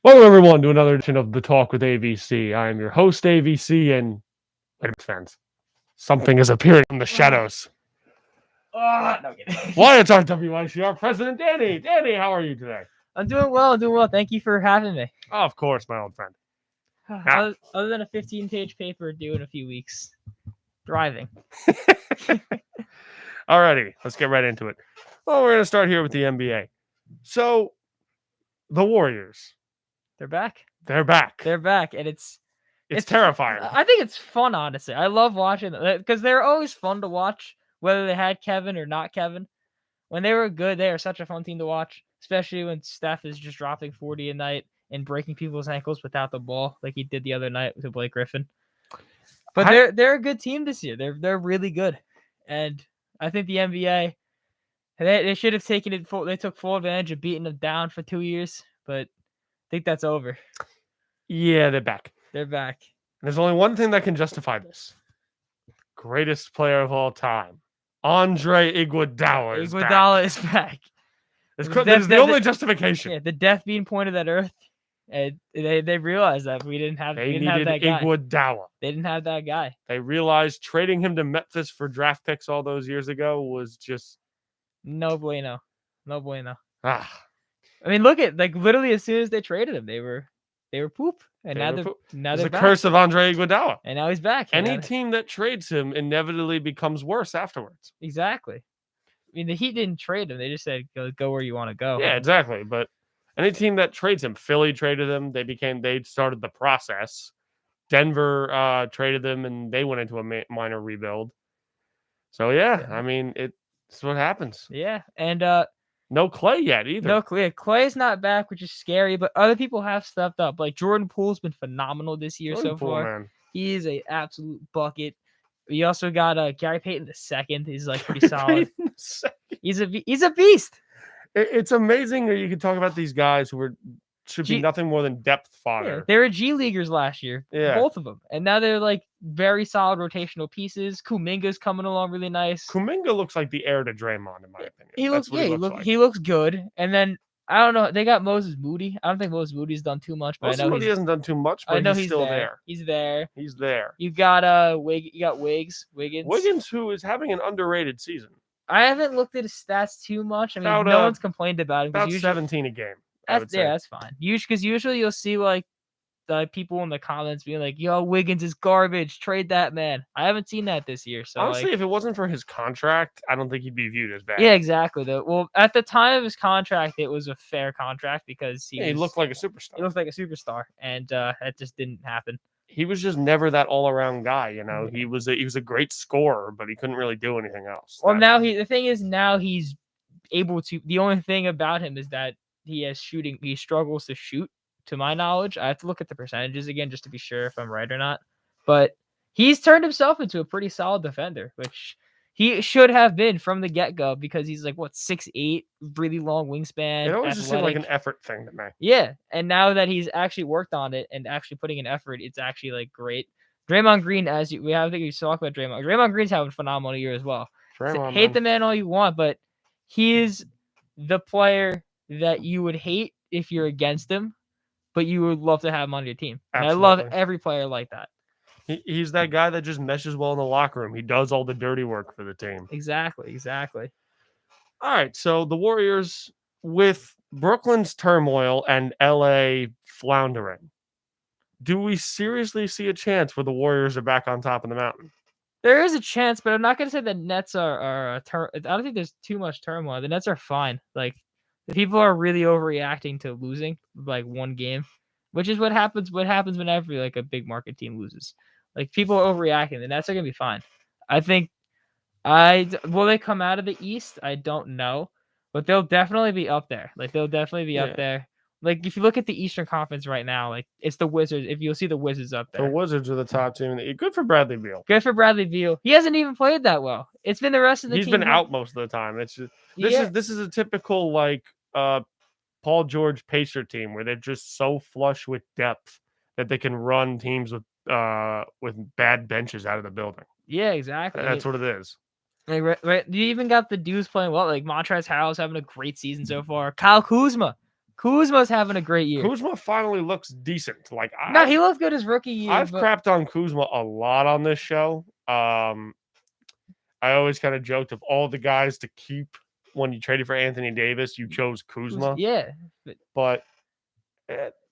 Welcome everyone to another edition of The Talk with AVC. I am your host, AVC, and wait a minute, fans. Something is appearing from the shadows. No kidding. Why, it's our WICR president, Danny. Danny, how are you today? I'm doing well. Thank you for having me. Oh, of course, my old friend. Other than a 15-page paper due in a few weeks. Driving. Alrighty, let's get right into it. Well, we're going to start here with the NBA. So, the Warriors. They're back. They're back. They're back, and it's terrifying. I think it's fun, honestly. I love watching them because they're always fun to watch, whether they had Kevin or not Kevin. When they were good, they are such a fun team to watch, especially when Steph is just dropping 40 a night and breaking people's ankles without the ball, like he did the other night with Blake Griffin. But they're a good team this year. They're really good, and I think the NBA they should have taken it full. They took full advantage of beating them down for 2 years, but I think that's over. Yeah, they're back. They're back. There's only one thing that can justify this. Greatest player of all time, Andre Iguodala is back. Iguodala is back. That is the only justification. Yeah, the death being pointed at Earth, and they realized that we didn't have. They didn't have that guy. Iguodala. They didn't have that guy. They realized trading him to Memphis for draft picks all those years ago was just no bueno. No bueno. I mean, look at literally as soon as they traded him, they were poop, and now they're back. Curse of Andre Iguodala, and now he's back. Any team that trades him inevitably becomes worse afterwards. Exactly. I mean, the Heat didn't trade him; they just said go where you want to go. Yeah, exactly. But any team that trades him, Philly traded him. They started the process. Denver traded them, and they went into a minor rebuild. So yeah, I mean, it's what happens. Yeah, and no Clay yet either. No Clay. Clay's not back, which is scary, but other people have stepped up. Like Jordan Poole's been phenomenal this year so far. Man. He is an absolute bucket. We also got Gary Payton II. He's pretty solid. He's a beast. It's amazing that you can talk about these guys who should be nothing more than depth fodder. Yeah, they were G Leaguers last year, both of them, and now they're very solid rotational pieces. Kuminga's coming along really nice. Kuminga looks like the heir to Draymond, in my opinion. He looks good. And then I don't know, they got Moses Moody. I don't think Moses Moody's done too much, but I know he hasn't done too much. But I know he's still there. He's there. He's there. You got Wiggins. Wiggins, who is having an underrated season. I haven't looked at his stats too much. I mean, no one's complained about him. About 17 a game. That's fine. Because usually you'll see the people in the comments being like, "Yo, Wiggins is garbage. Trade that man." I haven't seen that this year. So honestly, if it wasn't for his contract, I don't think he'd be viewed as bad. Yeah, exactly. Well, at the time of his contract, it was a fair contract because he looked like a superstar. He looked like a superstar, and that just didn't happen. He was just never that all-around guy, you know. He was a great scorer, but he couldn't really do anything else. Well, now he's able to. The only thing about him is that he has shooting. He struggles to shoot, to my knowledge. I have to look at the percentages again just to be sure if I'm right or not. But he's turned himself into a pretty solid defender, which he should have been from the get-go because he's 6'8", really long wingspan. It always just seemed like an effort thing to me. Yeah, and now that he's actually worked on it and actually putting in effort, it's actually great. Draymond Green, I think we talk about Draymond. Draymond Green's having a phenomenal year as well. Hate the man all you want, but he is the player that you would hate if you're against him, but you would love to have him on your team. And I love every player like that. He's that guy that just meshes well in the locker room. He does all the dirty work for the team. Exactly. All right, so the Warriors, with Brooklyn's turmoil and LA floundering, do we seriously see a chance where the Warriors are back on top of the mountain? There is a chance, but I'm not going to say the Nets are I don't think there's too much turmoil. The Nets are fine. The people are really overreacting to losing one game, which is what happens whenever a big market team loses. People are overreacting. The Nets are going to be fine. I think will they come out of the East? I don't know, but they'll definitely be up there. They'll definitely be up there. If you look at the Eastern Conference right now, it's the Wizards. If you'll see the Wizards up there. The Wizards are the top team. Good for Bradley Beal. Good for Bradley Beal. He hasn't even played that well. It's been the rest of the team. He's been out most of the time. It's just, this is a typical Paul George Pacer team where they're just so flush with depth that they can run teams with bad benches out of the building. Yeah, exactly. That's what it is. Right. You even got the dudes playing well. Montrezl Harrell's having a great season so far. Kyle Kuzma Kuzma's having a great year. Kuzma finally looks decent. Like No, he looked good his rookie year. I've but crapped on Kuzma a lot on this show. I always kind of joked of all the guys to keep when you traded for Anthony Davis, you chose Kuzma. Yeah, But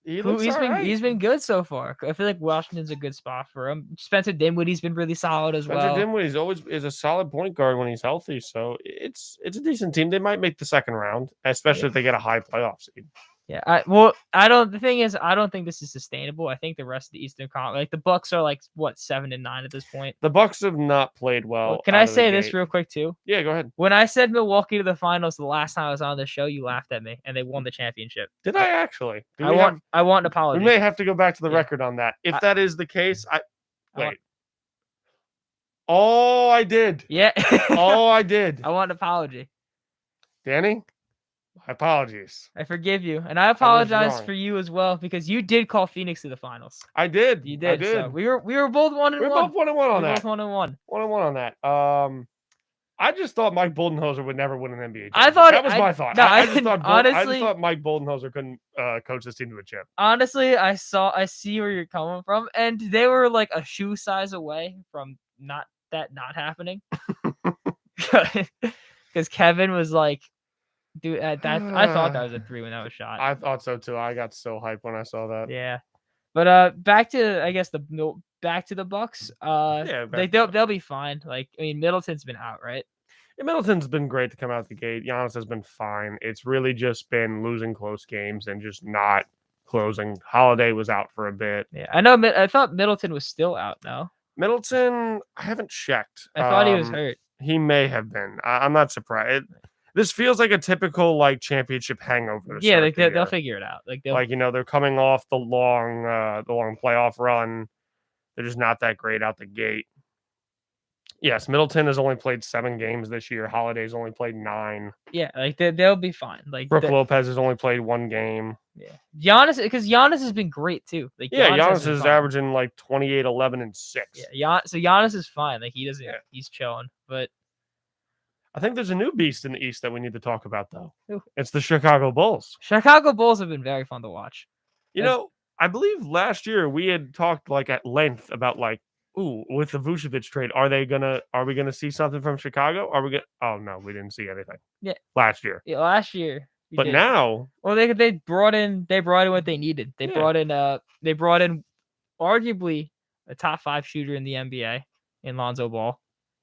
he looks all right. he's been good so far. I feel like Washington's a good spot for him. Spencer Dinwiddie's been really solid as well. Spencer Dinwiddie's always is a solid point guard when he's healthy, so it's a decent team. They might make the second round, especially if they get a high playoff seed. Yeah, the thing is, I don't think this is sustainable. I think the rest of the Eastern Conference, like the Bucks are like what 7-9 at this point. The Bucks have not played well. Can I say this real quick too? Yeah, go ahead. When I said Milwaukee to the finals the last time I was on the show, you laughed at me, and they won the championship. Did I actually? I want an apology. We may have to go back to the record on that. If that is the case, wait. I did. Yeah. I did. I want an apology. Danny, my apologies. I forgive you. And I apologize for you as well, because you did call Phoenix to the finals. I did. You did. I did. So we were both 1-1. We were both 1-1 on that. Both 1-1. 1-1 on that. I just thought Mike Budenholzer would never win an NBA championship. That was my thought. No, I just thought honestly, I just thought Mike Budenholzer couldn't coach this team to a chip. Honestly, I see where you're coming from, and they were like a shoe size away from not happening. Because Kevin was like, dude, I thought that was a 3 when that was shot. I thought so too. I got so hyped when I saw that. Yeah, but back to the Bucks. They'll be fine. Like, I mean, Middleton's been out, right? Yeah, Middleton's been great to come out the gate. Giannis has been fine. It's really just been losing close games and just not closing. Holiday was out for a bit. Yeah, I know. I thought Middleton was still out now. Middleton, I haven't checked. I thought he was hurt. He may have been. I'm not surprised. This feels like a typical like championship hangover. Yeah, they'll figure it out. They're coming off the long playoff run. They're just not that great out the gate. Yes, Middleton has only played 7 games this year. Holiday's only played 9. Yeah, like they'll be fine. Like Brook Lopez has only played 1 game. Yeah, Giannis has been great too. Like Giannis is averaging like 28, 11, and 6. Yeah, so Giannis is fine. Like he doesn't. Yeah. He's chilling. But I think there's a new beast in the East that we need to talk about though. Who? It's the Chicago Bulls. Chicago Bulls have been very fun to watch. I believe last year we had talked like at length about like, with the Vucevic trade, are we gonna see something from Chicago? Oh no, we didn't see anything. Yeah. Last year. Yeah, last year. But now, well, they brought in what they needed. They brought in arguably a top 5 shooter in the NBA in Lonzo Ball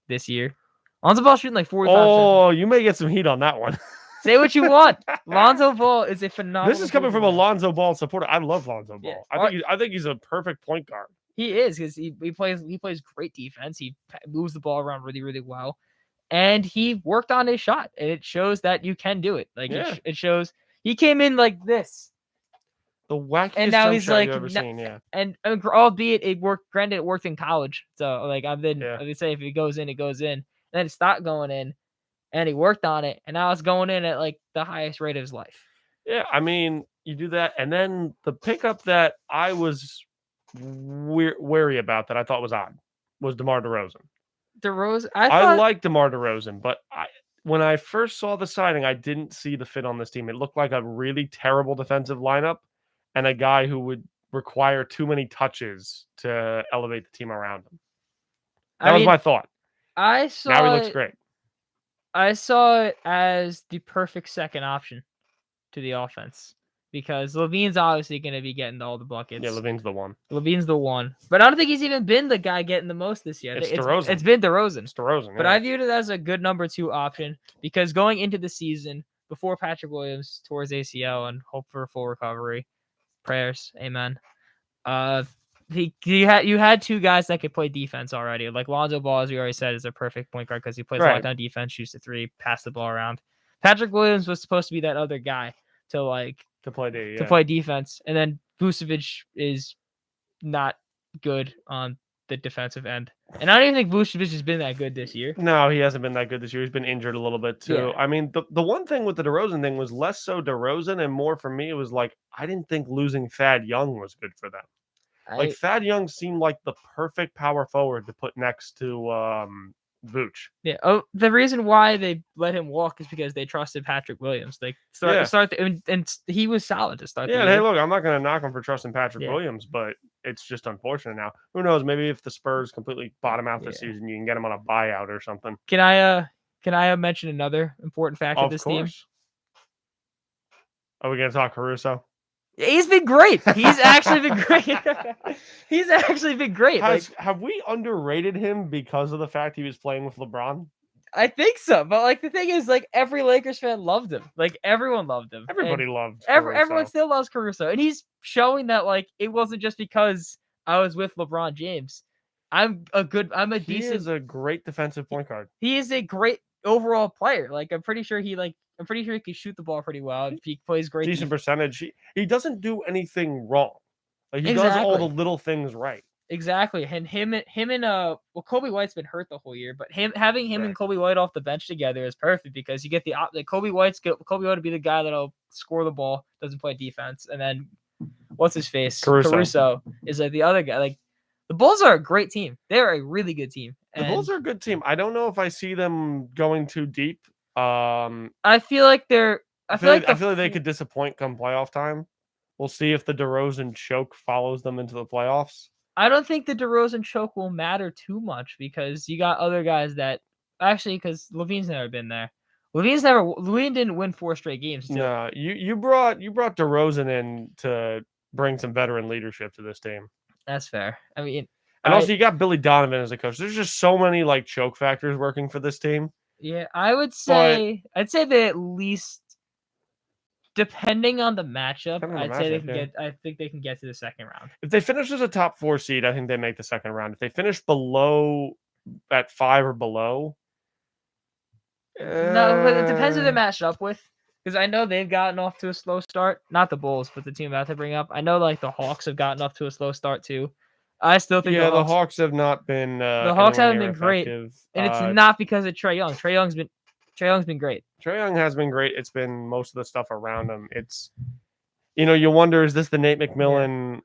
this year. Lonzo Ball shooting like 45%. Oh, you may get some heat on that one. Say what you want. Lonzo Ball is a phenomenal. This is coming from a Lonzo Ball supporter. I love Lonzo Ball. Yeah. I think he's a perfect point guard. He is, because he plays great defense. He moves the ball around really, really well. And he worked on his shot, and it shows that you can do it. Like it shows he came in like this, the wackiest and now he's like, you've ever seen. Yeah, and albeit it worked. Granted, it worked in college. So like I've been say if it goes in, it goes in. And then it stopped going in, and he worked on it, and now it's going in at like the highest rate of his life. Yeah, I mean, you do that, and then the pickup that I was wary about that I thought was odd was DeMar DeRozan. I like DeMar DeRozan, but when I first saw the signing, I didn't see the fit on this team. It looked like a really terrible defensive lineup and a guy who would require too many touches to elevate the team around him. That was my thought. Now he looks great. I saw it as the perfect second option to the offense. Because Levine's obviously going to be getting all the buckets. Yeah, Levine's the one. But I don't think he's even been the guy getting the most this year. It's DeRozan. It's been DeRozan. It's DeRozan, But I viewed it as a good number 2 option because going into the season, before Patrick Williams tore his ACL and hope for a full recovery, prayers, amen. You had 2 guys that could play defense already. Like Lonzo Ball, as we already said, is a perfect point guard because he plays lockdown defense, shoots the 3, pass the ball around. Patrick Williams was supposed to be that other guy to play defense, and then Vucevic is not good on the defensive end, and I don't even think Vucevic has been that good this year. No, he hasn't been that good this year. He's been injured a little bit too. Yeah. I mean, the one thing with the DeRozan thing was less so DeRozan and more for me. It was like I didn't think losing Thad Young was good for them. Thad Young seemed like the perfect power forward to put next to Vooch. Yeah. Oh, the reason why they let him walk is because they trusted Patrick Williams. They and he was solid to start. Yeah, the and hey, year. look, I'm not going to knock him for trusting Patrick Yeah. Williams, but it's just unfortunate now. Who knows? Maybe if the Spurs completely bottom out this Yeah. season, you can get him on a buyout or something. Can I mention another important factor of this team? Are we going to talk Caruso? He's been great. He's actually been great. He's actually been great. Have we underrated him because of the fact he was playing with LeBron? I think so, but like the thing is, like every Lakers fan loved him. Like everyone loved him. Everybody loved Caruso. Everyone still loves Caruso, and he's showing that like it wasn't just because I was with LeBron James. I'm a decent. He is a great defensive point guard. He is a great overall player. Like I'm pretty sure he can shoot the ball pretty well. If he plays great, decent percentage. He doesn't do anything wrong. Like he does all the little things right. Exactly, and him and Kobe White's been hurt the whole year, but having him and Kobe White off the bench together is perfect because you get Kobe White would be the guy that'll score the ball, doesn't play defense, and then what's his face Caruso is like the other guy. Like the Bulls are a great team; they're a really good team. The Bulls are a good team. I don't know if I see them going too deep. I feel like I feel like they could disappoint come playoff time. We'll see if the DeRozan choke follows them into the playoffs. I don't think the DeRozan choke will matter too much because you got other guys that actually because Levine's never been there. Levine didn't win 4 straight games. Too. No, you brought DeRozan in to bring some veteran leadership to this team. That's fair. I mean, and also you got Billy Donovan as a coach. There's just so many like choke factors working for this team. Yeah, I'd say they at least. Depending on the matchup, I think they can get to the second round. If they finish as a top 4 seed, I think they make the second round. If they finish below at 5 or below, no, but it depends who they're matched up with. Because I know they've gotten off to a slow start. Not the Bulls, but the team I'm about to bring up. I know like the Hawks have gotten off to a slow start too. I still think the Hawks have not been. The Hawks haven't been great, and it's not because of Trae Young. Trae Young's been great. Trae Young has been great. It's been most of the stuff around him. It's, you wonder, is this the Nate McMillan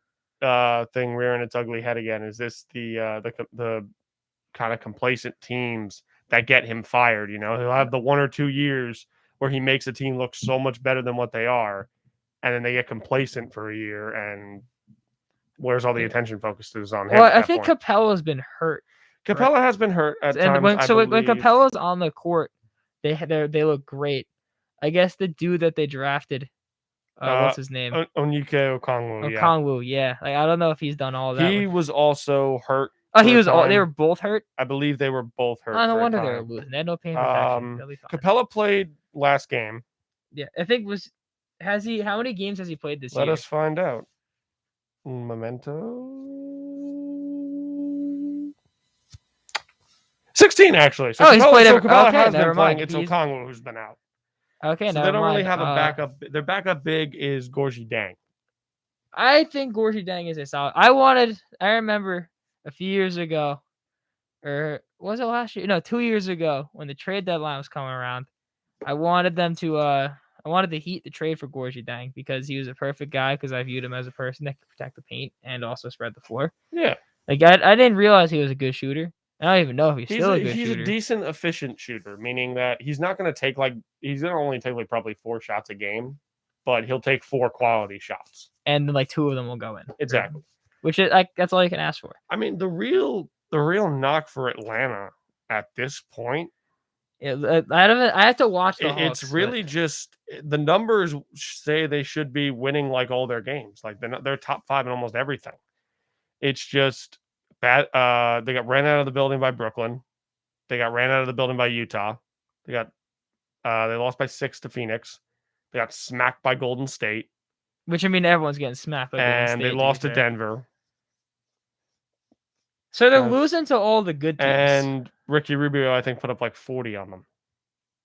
thing rearing its ugly head again? Is this the kind of complacent teams that get him fired? He'll have the 1 or 2 years where he makes a team look so much better than what they are, and then they get complacent for a year, and where's all the attention focused is on him? Well, I think Capella's been hurt. Capella has been hurt at times. When Capella's on the court, they look great. I guess the dude that they drafted, what's his name? Onyeka Okongwu. Okongwu, yeah. Like I don't know if he's done all of that. He was also hurt. Oh, they were both hurt. I believe they were both hurt. Oh, no wonder they were losing. They had no pain protection. Capella played last game. Yeah, I think how many games has he played this year? Let us find out. Memento. 16 actually. So he's played. Capella has been playing. It's Okongwu who's been out. Okay, so they don't really have a backup. Their backup big is Gorgie Dang. I think Gorgie Dang is a solid. I remember a few years ago, or was it last year? No, 2 years ago when the trade deadline was coming around. I wanted the Heat to trade for Gorgie Dang because he was a perfect guy because I viewed him as a person that could protect the paint and also spread the floor. Yeah. Like I didn't realize he was a good shooter. I don't even know if he's still a good shooter. He's a decent, efficient shooter, meaning that he's not going to he's going to only take like probably 4 shots a game, but he'll take 4 quality shots. And then like 2 of them will go in. Exactly. Which is like that's all you can ask for. I mean, the real knock for Atlanta at this point. I have to watch the Hawks, it's really just the numbers say they should be winning like all their games. Like they're top 5 in almost everything. It's just bad. They got ran out of the building by Brooklyn. They got ran out of the building by Utah. They lost by 6 to Phoenix. They got smacked by Golden State. Which I mean, everyone's getting smacked by Golden State. And they lost to Denver. So they're losing to all the good teams. And Ricky Rubio, I think, put up like 40 on them.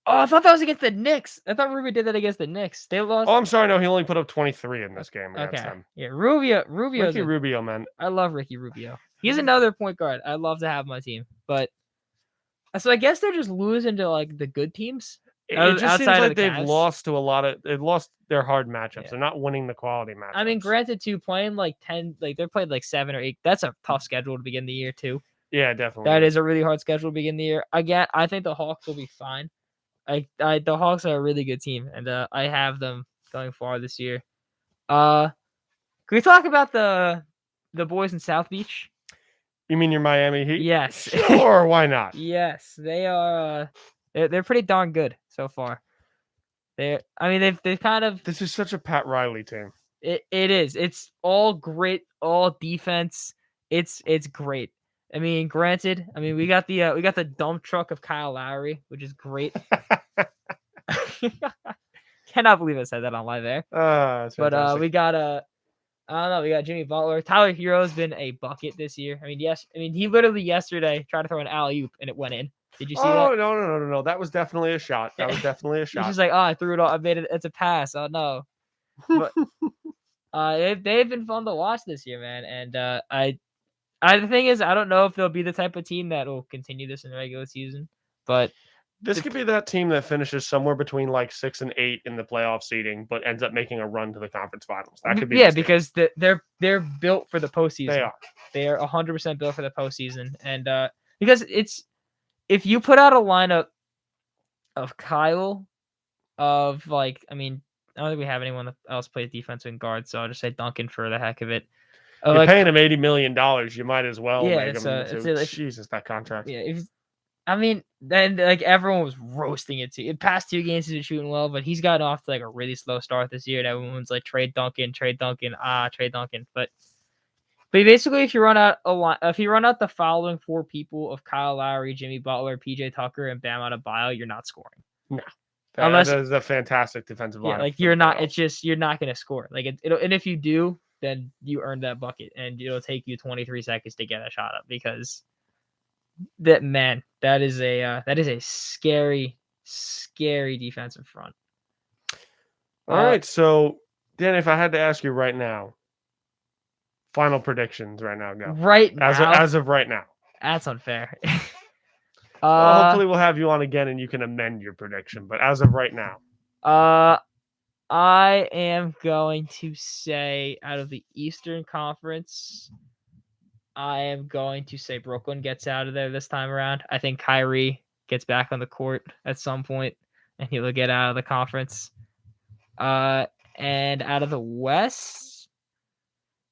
Oh, I thought that was against the Knicks. I thought Rubio did that against the Knicks. They lost. Oh, I'm sorry. No, he only put up 23 in this game against them. Yeah, Rubio. Ricky Rubio, man. I love Ricky Rubio. He's another point guard I'd love to have on my team. But so I guess they're just losing to like the good teams. It just seems like they've lost to they've lost their hard matchups. Yeah. They're not winning the quality matchups. I mean, granted, too, playing like 10, like they're playing like 7 or 8. That's a tough schedule to begin the year too. Yeah, definitely. That is a really hard schedule to begin the year. Again, I think the Hawks will be fine. The Hawks are a really good team, and I have them going far this year. Can we talk about the boys in South Beach? You mean your Miami Heat? Yes. Sure, why not? Yes, they are. They're pretty darn good so far. They've kind of. This is such a Pat Riley team. It is. It's all great, all defense. It's great. I mean, granted, we got the dump truck of Kyle Lowry, which is great. Cannot believe I said that on live air. But we got I don't know. We got Jimmy Butler. Tyler Hero's been a bucket this year. He literally yesterday tried to throw an alley-oop and it went in. Did you see that? Oh, no. That was definitely a shot. That was definitely a He's shot. just like, I threw it all. I made it. It's a pass. Oh, no. But they've been fun to watch this year, man. And the thing is, I don't know if they'll be the type of team that will continue this in the regular season. But this could be that team that finishes somewhere between like 6 and 8 in the playoff seeding, but ends up making a run to the conference finals. That could be because they're built for the postseason. They are 100% built for the postseason, and because if you put out a lineup of Kyle, I don't think we have anyone else play defense and guard, so I'll just say Duncan for the heck of it. You're paying him $80 million. You might as well make him. Jesus, that contract. Yeah, then everyone was roasting it too. In past 2 games, he's been shooting well, but he's gotten off to like a really slow start this year. And everyone's like, trade Duncan. But basically, if you run out the following 4 people of Kyle Lowry, Jimmy Butler, PJ Tucker, and Bam Adebayo, you're not scoring. No, that is a fantastic defensive line. Yeah, you're not. It's just you're not going to score. And if you do, then you earn that bucket, and it'll take you 23 seconds to get a shot up because. That is a scary defensive front. All right, so Dan, if I had to ask you right now, final predictions right now, go. Right now, as of right now. That's unfair. Well, hopefully we'll have you on again and you can amend your prediction. But as of right now, I am going to say out of the Eastern Conference. I am going to say Brooklyn gets out of there this time around. I think Kyrie gets back on the court at some point, and he will get out of the conference. And out of the West,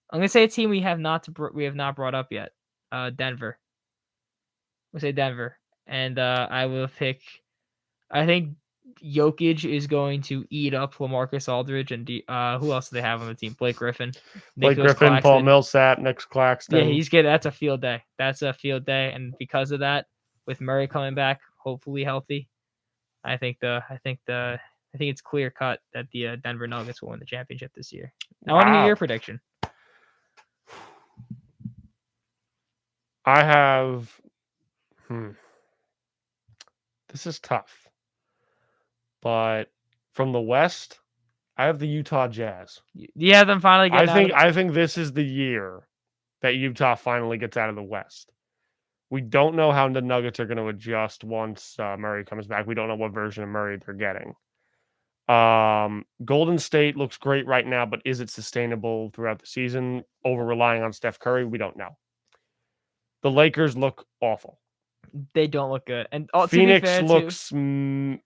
I'm gonna say a team we have not brought up yet. Denver. We'll say Denver, and I will pick. I think Jokic is going to eat up LaMarcus Aldridge and who else do they have on the team? Blake Griffin, Claxton. Paul Millsap, Nick Claxton. Yeah, he's good. That's a field day. And because of that, with Murray coming back, hopefully healthy, I think it's clear cut that the Denver Nuggets will win the championship this year. I want to hear your prediction. I have. This is tough. But from the West, I have the Utah Jazz. Yeah, them finally getting I think this is the year that Utah finally gets out of the West. We don't know how the Nuggets are going to adjust once Murray comes back. We don't know what version of Murray they're getting. Golden State looks great right now, but is it sustainable throughout the season? Over relying on Steph Curry, we don't know. The Lakers look awful. They don't look good. And Phoenix looks fine.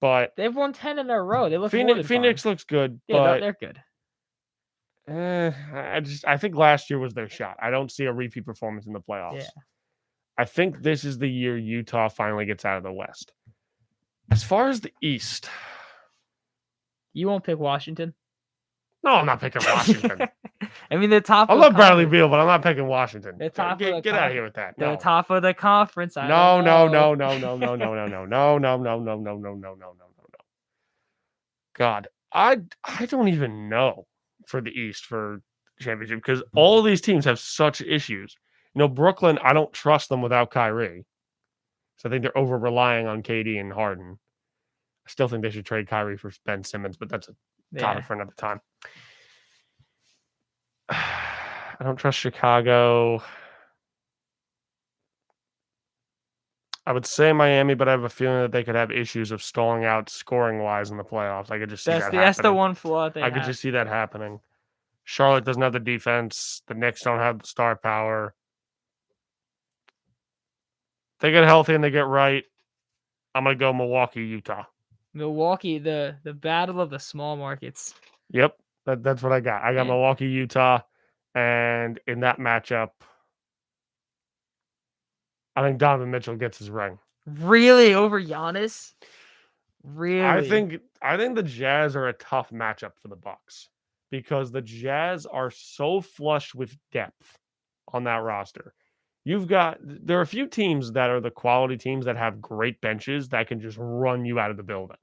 But they've won 10 in a row. They look Phoenix looks good. Yeah, but they're good. I think last year was their shot. I don't see a repeat performance in the playoffs. Yeah. I think this is the year Utah finally gets out of the West. As far as the East, you won't pick Washington? No, I'm not picking Washington. They're top. I love Bradley Beal, but I'm not picking Washington. They're top. Get out of here with that. They're top of the conference. No. God, I don't even know for the East for championship because all of these teams have such issues. Brooklyn, I don't trust them without Kyrie. So I think they're over relying on KD and Harden. I still think they should trade Kyrie for Ben Simmons, but that's a topic for another time. I don't trust Chicago. I would say Miami, but I have a feeling that they could have issues of stalling out scoring-wise in the playoffs. I could just see that happening. That's the one flaw I could just see that happening. Charlotte doesn't have the defense. The Knicks don't have the star power. they get healthy and they get right, I'm gonna go Milwaukee, Utah. Milwaukee, the battle of the small markets. Yep, that's what I got. I got Yeah. Milwaukee, Utah, and in that matchup, I think Donovan Mitchell gets his ring. Really over Giannis? Really? I think the Jazz are a tough matchup for the Bucks because the Jazz are so flush with depth on that roster. There are a few teams that are the quality teams that have great benches that can just run you out of the building.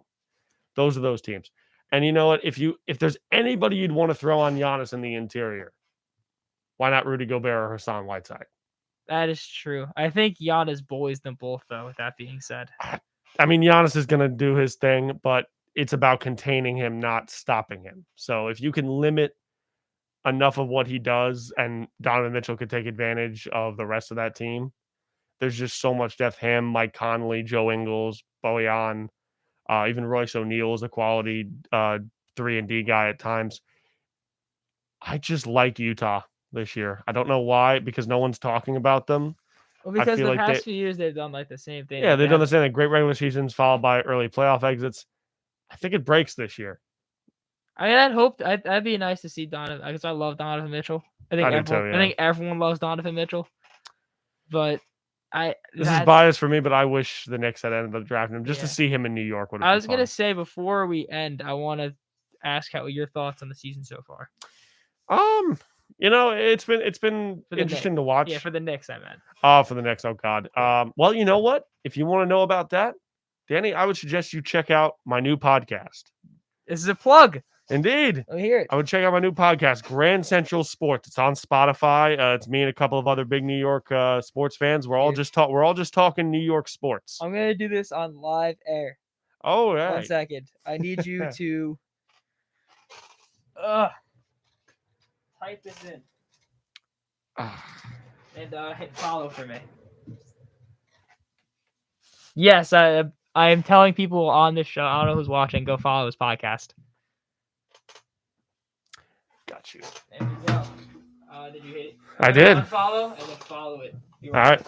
Those are those teams. And you know what? If there's anybody you'd want to throw on Giannis in the interior, why not Rudy Gobert or Hassan Whiteside? That is true. I think Giannis bullies them both, though, with that being said. I mean, Giannis is going to do his thing, but it's about containing him, not stopping him. So if you can limit enough of what he does and Donovan Mitchell could take advantage of the rest of that team, there's just so much depth. Him, Mike Conley, Joe Ingles, Bojan, even Royce O'Neal is a quality 3-and-D guy at times. I just like Utah this year. I don't know why, because no one's talking about them. Well, because feel the like past few years they've done like the same thing. Yeah, they've done the same thing. Great regular seasons followed by early playoff exits. I think it breaks this year. I mean, I'd hope that'd be nice to see Donovan, because I love Donovan Mitchell. I think everyone loves Donovan Mitchell. But this is biased for me, but I wish the Knicks had ended up drafting him just to see him in New York. I was gonna say, before we end, I want to ask how your thoughts on the season so far. It's been interesting to watch. Yeah, for the Knicks, I meant. Oh, for the Knicks. Oh God. Well, you know what? If you want to know about that, Danny, I would suggest you check out my new podcast. This is a plug. Indeed. Let me hear it. I would check out my new podcast, Grand Central Sports. It's on Spotify. It's me and a couple of other big New York sports fans. We're all just talking New York sports. I'm gonna do this on live air. Oh, right. 1 second. I need you to type this in and hit follow for me. Yes, I am telling people on this show. I don't know who's watching. Go follow this podcast. Got you. There we go. Did you hit it? I did. Unfollow and then follow it. All right.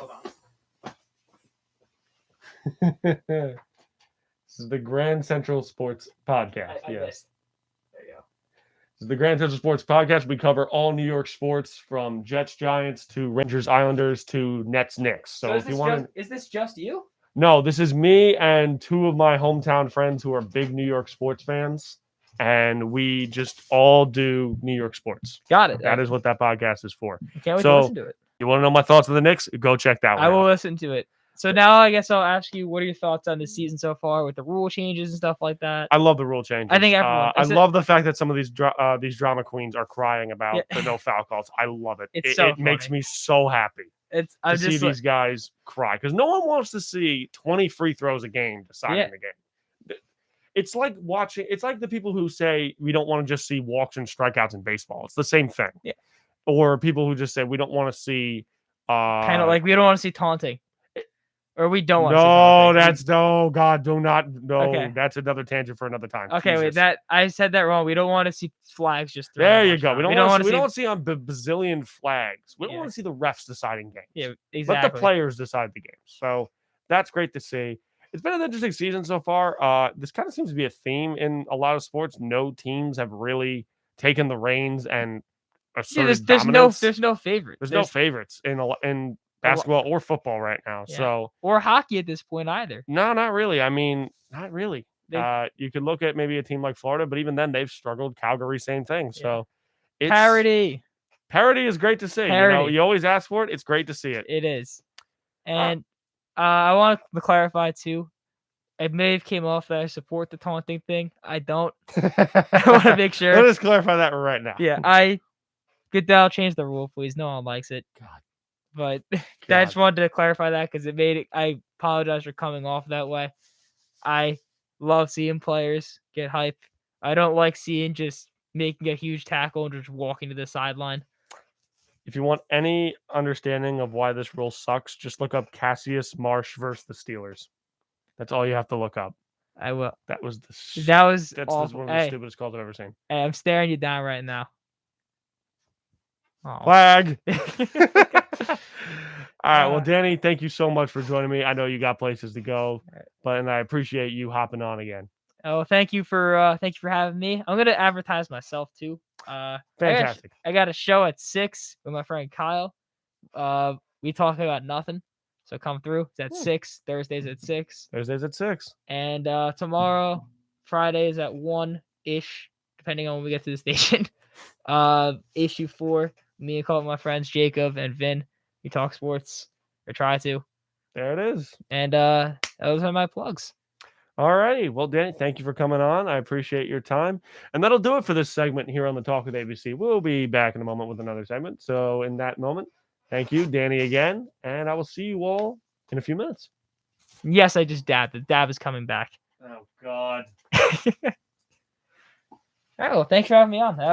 This is the Grand Central Sports Podcast. Yes. There you go. This is the Grand Central Sports Podcast. We cover all New York sports, from Jets Giants to Rangers Islanders to Nets Knicks. So if you want is this just you? No, this is me and two of my hometown friends who are big New York sports fans. And we just all do New York sports. Got it. That is what that podcast is for. I can't wait to listen to it. You want to know my thoughts on the Knicks? Go check that one out. I will listen to it. So now I guess I'll ask you, what are your thoughts on this season so far with the rule changes and stuff like that? I love the rule changes. I think everyone. I love the fact that some of these drama queens are crying about the no foul calls. I love it. It makes me so happy to see these guys cry, because no one wants to see 20 free throws a game deciding the game. It's like the people who say we don't want to just see walks and strikeouts in baseball. It's the same thing. Yeah. Or people who just say we don't want to see kind of like we don't want to see taunting. Or we don't want to see taunting. Okay. That's another tangent for another time. Okay, Jesus. wait, I said that wrong. We don't want to see flags just thrown. There you go. We don't want to see on bazillion flags. We don't want to see the refs deciding games. Yeah, exactly. Let the players decide the games. So that's great to see. It's been an interesting season so far. This kind of seems to be a theme in a lot of sports. No teams have really taken the reins and asserted dominance. There's no favorites. There's no favorites in basketball or football right now. Yeah. So or hockey at this point either. No, not really. I mean, not really. You could look at maybe a team like Florida, but even then they've struggled. Calgary, same thing. So it's parity is great to see. You always ask for it. It's great to see it. It is. And I want to clarify too. It may have came off that I support the taunting thing. I don't. I want to make sure. Let us clarify that right now. Yeah, Goodell, change the rule, please. No one likes it. God. But I just wanted to clarify that because it made it. I apologize for coming off that way. I love seeing players get hype. I don't like seeing just making a huge tackle and just walking to the sideline. If you want any understanding of why this rule sucks, just look up Cassius Marsh versus the Steelers. That's all you have to look up. I will. That's one of the stupidest calls I've ever seen. Hey, I'm staring you down right now. Flag. All right. Well, Danny, thank you so much for joining me. I know you got places to go, and I appreciate you hopping on again. Oh, thank you for having me. I'm gonna advertise myself too. Fantastic. I got a show at 6 with my friend Kyle. We talk about nothing, so come through. It's at 6. Thursdays at 6. Thursdays at 6. And tomorrow, Fridays at 1-ish, depending on when we get to the station. Issue 4. Me and a couple of my friends, Jacob and Vin, we talk sports or try to. There it is. And those are my plugs. All righty. Well, Danny, thank you for coming on. I appreciate your time. And that'll do it for this segment here on the Talk with ABC. We'll be back in a moment with another segment. So in that moment, thank you, Danny, again. And I will see you all in a few minutes. Yes, I just dabbed. The dab is coming back. Oh, God. All right, well, thanks for having me on. That was